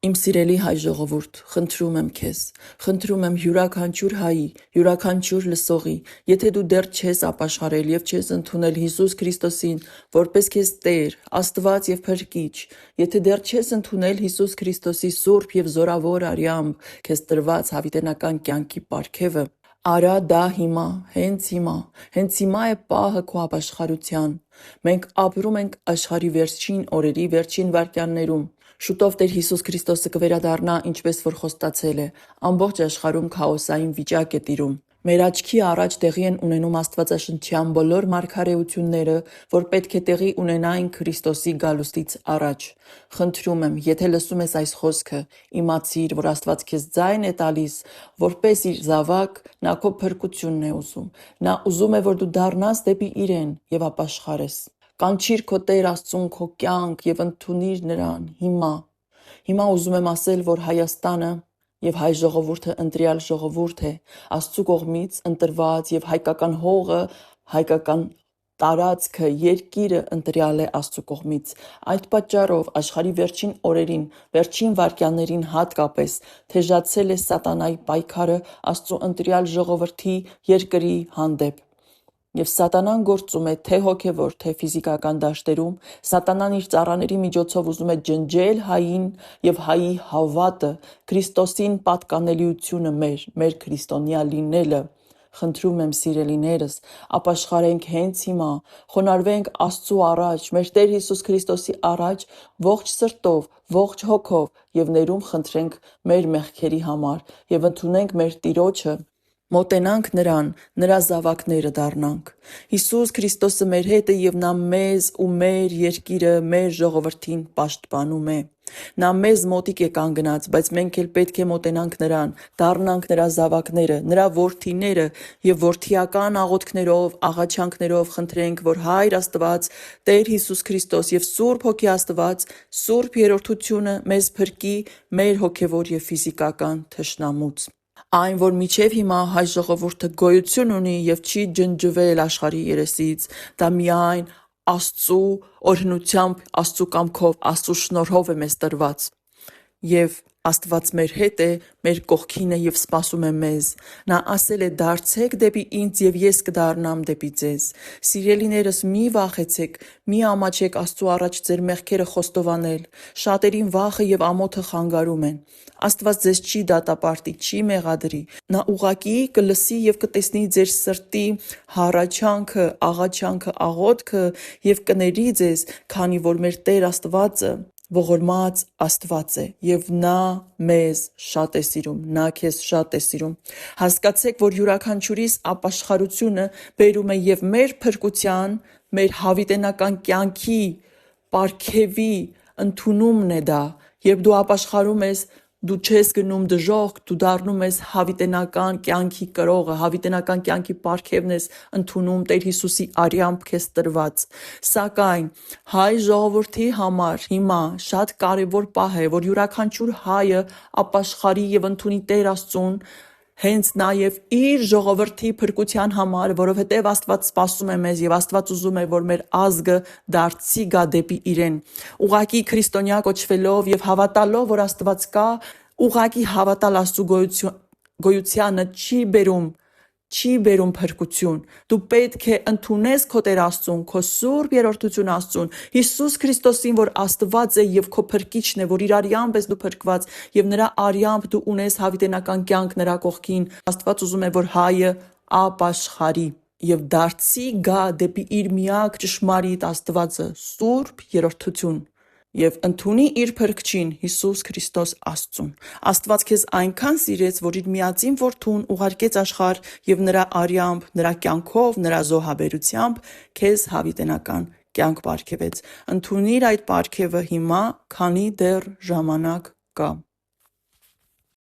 Իմ սիրելի հայ ժողովուրդ, խնդրում եմ քեզ, խնդրում եմ յուրաքանչյուր հայի, յուրաքանչյուր լսողի, եթե դու դեռ չես ապաշխարել եւ չես ընդունել Հիսուս Քրիստոսին որպես քեզ Տեր, Աստված եւ Փրկիչ, եթե դեռ չես ընդունել Հիսուս Քրիստոսի սուրբ եւ զորավոր արյամբ քեզ տրված հավիտենական կյանքի պարգևը, արա դա հիմա, հենց հիմա է պահը քո ապաշխարության։ Մենք ապրում ենք աշխարհի վերջին օրերի վերջին վայրկյաններում։ Շուտով Տեր Հիսուս Քրիստոսը կվերադառնա, ինչպես որ խոստացել է, ամբողջ աշխարհում քաոսային վիճակ է տիրում։ Մեր աչքի առաջ տեղի են ունենում աստվածաշնչյան բոլոր մարգարեությունները, որ պետք է տեղի ունենային Քրիստոսի գալուստից առաջ։ Խնդրում եմ, եթե լսում ես այս խոսքը, իմացիր, որ Աստված քեզ ձայն է տալիս, որպես իր զավակ, նա քո փրկությունն է ուզում։ Նա ուզում է, որ դու դառնաս դեպի իրեն եւ ապաշխարես։ Կանչիր քո Տեր Աստծուն քո կյանք եւ ընդունիր նրան հիմա։ Հիմա ուզում եմ ասել, որ Հայաստանը եւ հայ ժողովուրդը ընտրյալ ժողովուրդ է, Աստծու կողմից ընտրված եւ հայկական հողը, հայկական տարածքը, երկիրը ընտրյալ է Աստծու կողմից։ Այդ պատճառով աշխարհի վերջին օրերին, վերջին վայրկյաններին հատկապես թեժացել է սատանայի պայքարը Աստծու ընտրյալ ժողովրդի երկրի հանդեպ։ Եվ սատանան գործում է թե հոգևոր, թե ֆիզիկական դաշտերում, սատանան իր ծառաների միջոցով ուզում է ջնջել հային եւ հայի հավատը, Քրիստոսին պատկանելիությունը մեր քրիստոնյա լինելը։ Խնդրում եմ սիրելիներս, ապաշխարենք հենց հիմա, խոնարհվենք Աստծու առաջ, մեր Տեր Հիսուս Քրիստոսի առաջ, ողջ սրտով, ողջ հոգով եւ ներում խնդրենք մեր մեղքերի համար եւ ընդունենք մեր Տիրոջը, մոտենանք նրան, նրա զավակները դառնանք։ Հիսուս Քրիստոսը մեր հետ է եւ նա մեզ ու մեր երկիրը, մեր ժողովրդին պաշտպանում է։ Նա մեզ մոտիկ է կանգնած, բայց մենք էլ պետք է մոտենանք նրան, դառնանք նրա զավակները, նրա որդիները եւ որդիական աղոթքներով, աղաչանքներով խնդրենք, որ Հայր Աստված, Տեր Հիսուս Քրիստոս եւ Սուրբ Հոգի Աստված, Սուրբ Երրորդությունը մեզ փրկի մեր հոգևոր եւ ֆիզիկական թշնամուց։ Այն, որ միջև հիմա հայ ժողովուրդը գոյություն ունի եւ չի ջնջվել աշխարհի երեսից, դա միայն Աստծու օրհնությամբ, Աստծու կամքով, Աստծու շնորհով է մեզ տրված։ Եվ Աստված մեր հետ է, մեր կողքին է եւ սպասում է մեզ։ Նա ասել է. «Դարձեք դեպի ինձ եւ ես կդառնամ դեպի ձեզ»։ Սիրելիներս, մի վախեցեք, մի ամաչեք Աստծու առաջ ձեր մեղքերը խոստովանել։ Շատերին վախը եւ ամոթը խանգարում են։ Աստված ձեզ չի դատապարտի, չի մեղադրի։ Նա ուղղակի կլսի եւ կտեսնի ձեր սրտի հառաչանքը, աղաչանքը, աղոթքը եւ կների ձեզ, քանի որ մեր Տեր Աստվածը ողորմած Աստված է եւ նա մեզ շատ է սիրում, նա քեզ շատ է սիրում։ Հասկացեք, որ յուրաքանչյուրիս ապաշխարությունը բերում է եւ մեր փրկության, մեր հավիտենական կյանքի պարգևի ընդունումն է դա։ Երբ դու ապաշխարում ես, դու չես գնում դժոխք, դու դառնում ես հավիտենական կյանքի կրողը, հավիտենական կյանքի պարգևն ես ընդունում Տեր Հիսուսի արյամբ քեզ տրված։ Սակայն հայ ժողովրդի համար հիմա շատ կարևոր պահ է, որ յուրաքանչյուր հայը ապաշխարի եւ ընդունի Տեր Աստծուն հենց նաև իր ժողովրդի փրկության համար, որովհետև Աստված սպասում է մեզ եւ Աստված ուզում է, որ մեր ազգը դարձի գա դեպի իրեն։ Ուղղակի քրիստոնյա կոչվելով եւ հավատալով, որ Աստված կա, ուղղակի հավատալ Աստծու գոյությանը չի բերում փրկություն։ Դու պետք է ընդունես քո Տեր Աստծուն, քո Սուրբ Երրորդություն Աստծուն, Հիսուս Քրիստոսին, որ Աստված է եւ քո Փրկիչն է, որ իր արյամբ ես դու փրկված եւ նրա արյամբ դու ունես հավիտենական կյանք նրա կողքին։ Աստված ուզում է, որ հայը ապաշխարի եւ դարձի գա դեպի իր միակ ճշմարիտ Աստվածը, Սուրբ Երրորդություն, եւ ընդունի իր Փրկչին Հիսուս Քրիստոս Աստծուն։ Աստված քեզ այնքան սիրեց, որ իր միածին որդուն ուղարկեց աշխարհ եւ նրա արյամբ, նրա կյանքով, նրա զոհաբերությամբ քեզ հավիտենական կյանք պարգևեց։ Ընդունիր այդ պարգևը հիմա, քանի դեռ ժամանակ կա։